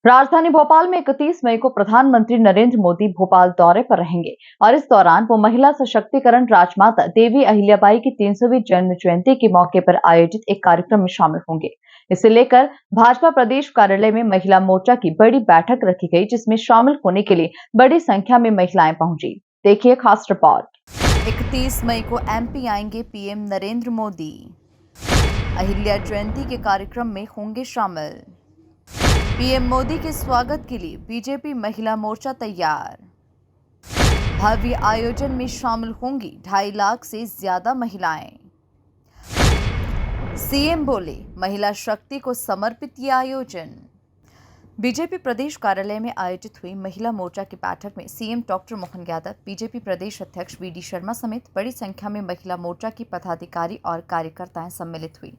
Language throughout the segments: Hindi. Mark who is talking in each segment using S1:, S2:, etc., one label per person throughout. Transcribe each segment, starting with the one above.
S1: राजधानी भोपाल में 31 मई को प्रधानमंत्री नरेंद्र मोदी भोपाल दौरे पर रहेंगे और इस दौरान वो महिला सशक्तिकरण राजमाता देवी अहिल्याबाई की 300वीं जन्म जयंती के मौके पर आयोजित एक कार्यक्रम में शामिल होंगे। इसे लेकर भाजपा प्रदेश कार्यालय में महिला मोर्चा की बड़ी बैठक रखी गई, जिसमें शामिल होने के लिए बड़ी संख्या में महिलाएं पहुंची। देखिए खास रिपोर्ट।
S2: 31 मई को एमपी आएंगे पीएम नरेंद्र मोदी। अहिल्या जयंती के कार्यक्रम में होंगे शामिल। पीएम मोदी के स्वागत के लिए बीजेपी महिला मोर्चा तैयार। भव्य आयोजन में शामिल होंगी 2.5 लाख से ज्यादा महिलाएं। सीएम बोले, महिला शक्ति को समर्पित ये आयोजन। बीजेपी प्रदेश कार्यालय में आयोजित हुई महिला मोर्चा की बैठक में CM doctor Mohan Yadav, BJP प्रदेश अध्यक्ष वीडी शर्मा समेत बड़ी संख्या में महिला मोर्चा की पदाधिकारी और कार्यकर्ताएं सम्मिलित हुई।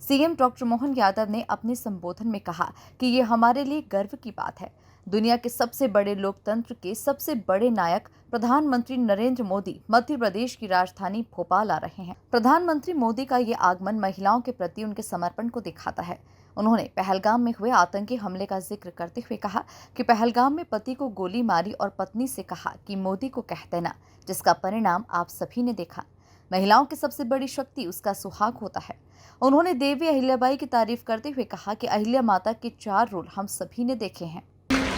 S2: सीएम डॉक्टर मोहन यादव ने अपने संबोधन में कहा कि ये हमारे लिए गर्व की बात है। दुनिया के सबसे बड़े लोकतंत्र के सबसे बड़े नायक प्रधानमंत्री नरेंद्र मोदी मध्य प्रदेश की राजधानी भोपाल आ रहे हैं। प्रधानमंत्री मोदी का ये आगमन महिलाओं के प्रति उनके समर्पण को दिखाता है। उन्होंने पहलगाम में हुए आतंकी हमले का जिक्र करते हुए कहा कि पहलगाम में पति को गोली मारी और पत्नी से कहा कि मोदी को कह देना, जिसका परिणाम आप सभी ने देखा। महिलाओं की सबसे बड़ी शक्ति उसका सुहाग होता है। उन्होंने देवी अहिल्याबाई की तारीफ करते हुए कहा कि अहिल्या माता के 4 रोल हम सभी ने देखे हैं।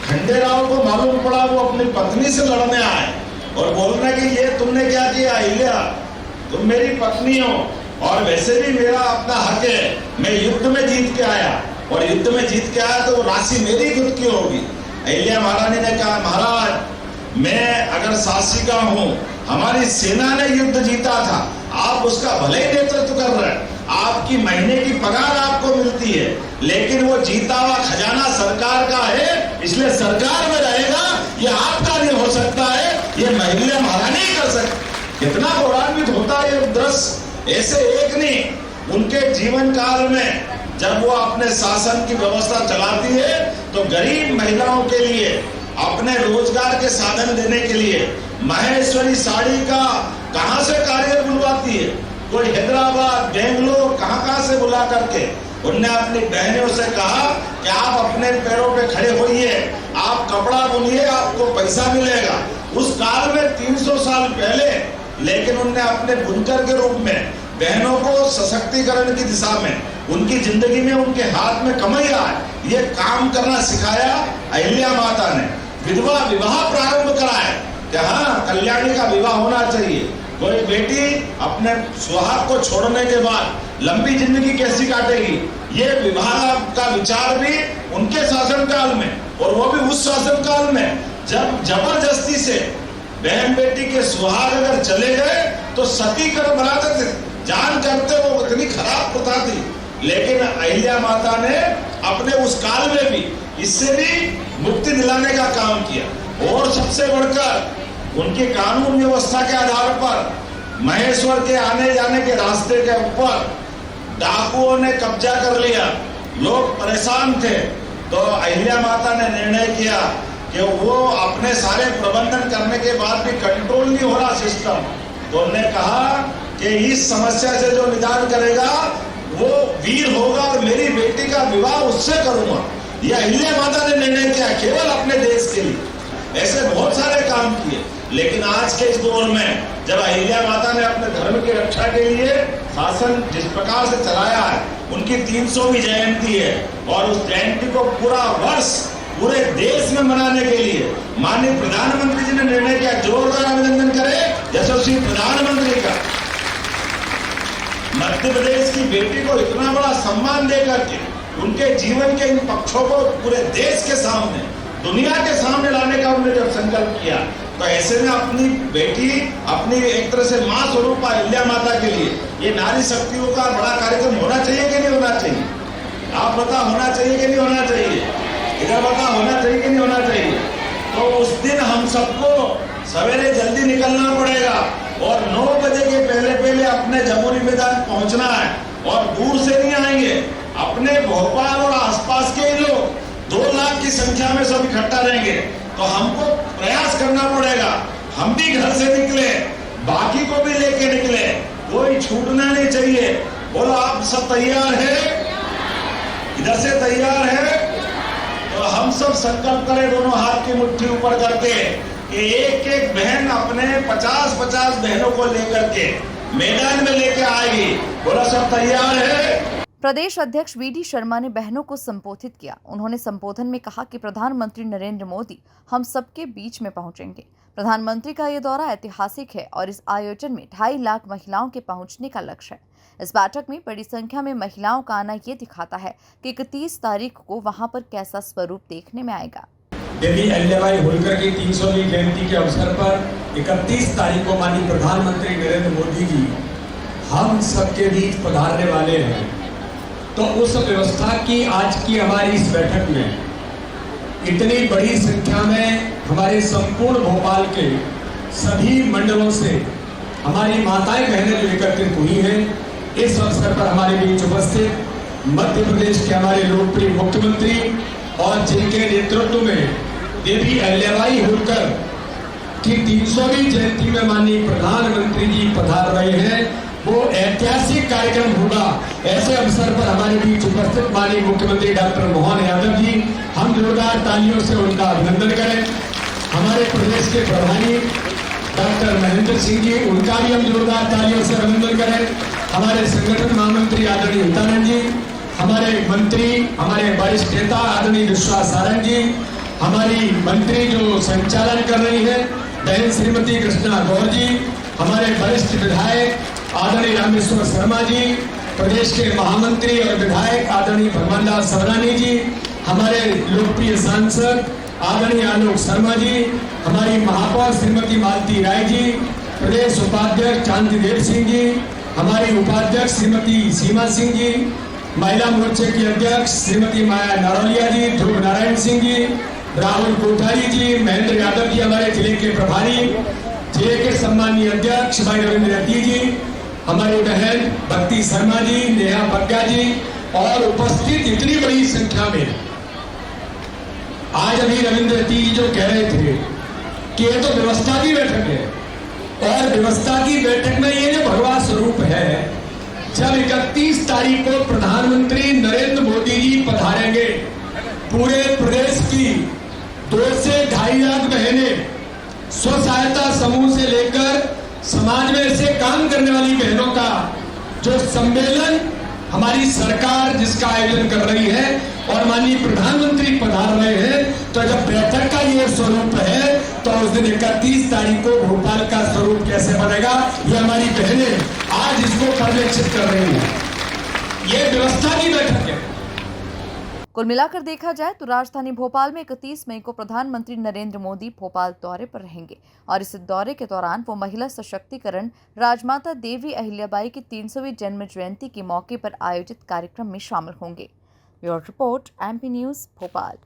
S3: खंडेराव को मालूम पड़ा वो अपनी पत्नी से लड़ने आए और बोलने कि ये तुमने क्या किया अहिल्या, तुम मेरी पत्नी हो और वैसे भी मेरा अपना हक है, मैं युद्ध में जीत के आया और युद्ध में जीत के आया तो वो राशि मेरी खुद की होगी। अहिल्या महारानी ने कहा, महाराज मैं अगर शासिका हूँ, हमारी सेना ने युद्ध जीता था, आप उसका भले ही नेतृत्व कर रहे हैं, आपकी महीने की पगार आपको मिलती है, लेकिन वो जीता हुआ खजाना सरकार का है, इसलिए सरकार में रहेगा, ये आपका नहीं हो सकता है, ये महिला महारानी कर सकती। कितना गौरवान्वित होता है ये दृश्य। ऐसे एक नहीं, उनके जीवन काल में जब वो अपने शासन की व्यवस्था चलाती है तो गरीब महिलाओं के लिए अपने रोजगार के साधन देने के लिए महेश्वरी साड़ी का कहां से कार्य बुलवाती है, कोई हैदराबाद बेंगलोर कहां से बुला करके उनने अपनी बहनों से कहा कि आप अपने पैरों पे खड़े होइए, आप कपड़ा बुनिए, आपको पैसा मिलेगा। उस काल में 300 साल पहले, लेकिन उनने अपने बुनकर के रूप में बहनों को सशक्तिकरण की दिशा में, उनकी जिंदगी में उनके हाथ में कमैया है, ये काम करना सिखाया अहिल्या माता ने। विधवा विवाह प्रारंभ कराए कि हाँ, कल्याणी का विवाह होना चाहिए। कोई बेटी अपने सुहाग को छोड़ने के बाद लंबी जिंदगी कैसी काटेगी, ये विवाह का विचार भी उनके शासनकाल में, और वो भी उस शासनकाल में जब जबरदस्ती से बहन बेटी के सुहाग अगर चले गए तो सतीकरण बनाते थे, जान करते वो इतनी खराब प्रथा थी। लेकिन अहिल्या माता ने अपने उस काल में भी इससे भी मुक्ति दिलाने का काम किया। और सबसे बढ़कर उनकी कानून व्यवस्था के आधार पर महेश्वर के आने जाने के रास्ते के ऊपर डाकुओं ने कब्जा कर लिया, लोग परेशान थे, तो अहिल्या माता ने निर्णय किया कि वो अपने सारे प्रबंधन करने के बाद भी कंट्रोल नहीं हो रहा सिस्टम, तो उन्होंने कहा कि इस समस्या से जो निदान करेगा वो वीर होगा और मेरी बेटी का विवाह उससे करूंगा। ये अहिल्या माता ने निर्णय किया केवल अपने देश के लिए। ऐसे बहुत सारे काम किए, लेकिन आज के इस दौर में जब अहिल्या माता ने अपने धर्म की रक्षा के लिए शासन जिस प्रकार से चलाया है, उनकी 300वीं जयंती है और उस जयंती को पूरा वर्ष पूरे देश में मनाने के लिए माननीय प्रधानमंत्री जी ने निर्णय किया। जोरदार अभिनंदन करें यशस्वी प्रधानमंत्री का। मध्य प्रदेश की बेटी को इतना बड़ा सम्मान देकर के उनके जीवन के इन पक्षों को पूरे देश के सामने, दुनिया के सामने लाने का उन्होंने जब संकल्प किया, तो ऐसे में अपनी बेटी, अपनी एक तरह से मां स्वरूप अहिल्या माता के लिए ये नारी शक्तियों का बड़ा कार्यक्रम होना चाहिए कि नहीं होना चाहिए? आप बता, होना चाहिए कि नहीं होना चाहिए? इधर बता, होना चाहिए कि नहीं होना चाहिए? तो उस दिन हम सबको सवेरे जल्दी निकलना पड़ेगा और 9 बजे के पहले अपने जमुनी मैदान पहुंचना है, और दूर से नहीं आएंगे, अपने भोपाल और आसपास के ही लोग 2 लाख की संख्या में सब इकट्ठा रहेंगे। तो हमको प्रयास करना पड़ेगा, हम भी घर से निकले, बाकी को भी लेके निकले, कोई छूटना नहीं चाहिए। बोलो, आप सब तैयार है? इधर से तैयार है? तो तो हम सब संकल्प करें दोनों हाथ की मुट्ठी ऊपर करके कि एक एक बहन अपने 50-50 बहनों को लेकर के मैदान में लेके आएगी। बोला सब तैयार है?
S2: प्रदेश अध्यक्ष वीडी शर्मा ने बहनों को संबोधित किया। उन्होंने संबोधन में कहा कि प्रधानमंत्री नरेंद्र मोदी हम सबके बीच में पहुंचेंगे। प्रधानमंत्री का ये दौरा ऐतिहासिक है और इस आयोजन में 2.5 लाख महिलाओं के पहुंचने का लक्ष्य है। इस बैठक में बड़ी संख्या में महिलाओं का आना ये दिखाता है कि 31 तारीख को वहां पर कैसा स्वरूप देखने में आएगा।
S4: देवी अहिल्याबाई होलकर की 300वीं जयंती के अवसर पर 31 तारीख को माननीय प्रधानमंत्री नरेंद्र मोदी जी हम सबके बीच पधारने वाले हैं। तो उस व्यवस्था की आज की हमारी इस बैठक में इतनी बड़ी संख्या में हमारे संपूर्ण भोपाल के सभी मंडलों से हमारी माताएं बहनें जो एकत्रित हुई हैं, इस अवसर पर हमारे बीच उपस्थित मध्य प्रदेश के हमारे लोकप्रिय मुख्यमंत्री और जिनके नेतृत्व में देवी अहिल्याबाई होलकर की 300वीं जयंती में माननीय प्रधानमंत्री जी पधार रहे हैं, वो ऐतिहासिक कार्यक्रम होगा। ऐसे अवसर पर हमारे बीच उपस्थित माननीय मुख्यमंत्री डॉक्टर मोहन यादव जी, हम जोरदार तालियों से उनका अभिनंदन करें। हमारे प्रदेश के प्रभारी डॉक्टर महेंद्र सिंह जी, उनका भी हम जोरदार तालियों से अभिनंदन करें। हमारे संगठन महामंत्री आदरणीय हितानंद जी, हमारे मंत्री, हमारे वरिष्ठ नेता आदरणीय विश्वास सारंग जी, हमारी मंत्री जो संचालन कर रही है बहन श्रीमती कृष्णा गौर जी, हमारे वरिष्ठ विधायक आदरणीय रामेश्वर शर्मा जी, प्रदेश के महामंत्री और विधायक आदरणीय भगवान दास सवरानी जी, हमारे लोकप्रिय सांसद आदरणीय आलोक शर्मा जी, हमारी महापौर श्रीमती मालती राय जी, प्रदेश उपाध्यक्ष चांदीदेव सिंह जी, हमारी उपाध्यक्ष श्रीमती सीमा सिंह जी, महिला मोर्चे की अध्यक्ष श्रीमती माया नारोलिया जी, ध्रुव नारायण सिंह जी, राहुल कोठारी जी, महेंद्र यादव जी, हमारे जिले के प्रभारी, जिले के सम्मानीय अध्यक्ष भाई रविंद्र रत्ती जी, हमारी बहन भक्ति शर्मा जी, नेहा बग्गा जी और उपस्थित इतनी बड़ी संख्या में। आज अभी रविंद्र रत्ती जी जो कह रहे थे कि ये तो व्यवस्था की बैठक है, और व्यवस्था की बैठक में ये जो भगवा स्वरूप है, जब 31 तारीख को प्रधानमंत्री नरेंद्र मोदी जी पधारेंगे, पूरे प्रदेश की 2 से 2.5 लाख बहनें स्व सहायता समूह से लेकर समाज में से काम करने वाली बहनों का जो सम्मेलन हमारी सरकार जिसका आयोजन कर रही है और माननीय प्रधानमंत्री पधार रहे हैं, तो जब बैठक का ये स्वरूप है तो उस दिन 31 तारीख को भोपाल का स्वरूप कैसे बनेगा, ये हमारी बहनें आज इसको परिलक्षित कर रही हैं। ये व्यवस्था की बैठक है।
S2: कुल मिलाकर देखा जाए तो राजधानी भोपाल में 31 मई को प्रधानमंत्री नरेंद्र मोदी भोपाल दौरे पर रहेंगे और इस दौरे के दौरान वो महिला सशक्तिकरण राजमाता देवी अहिल्याबाई की 300वीं जन्म जयंती के मौके पर आयोजित कार्यक्रम में शामिल होंगे। Bureau report, MP news, Bhopal.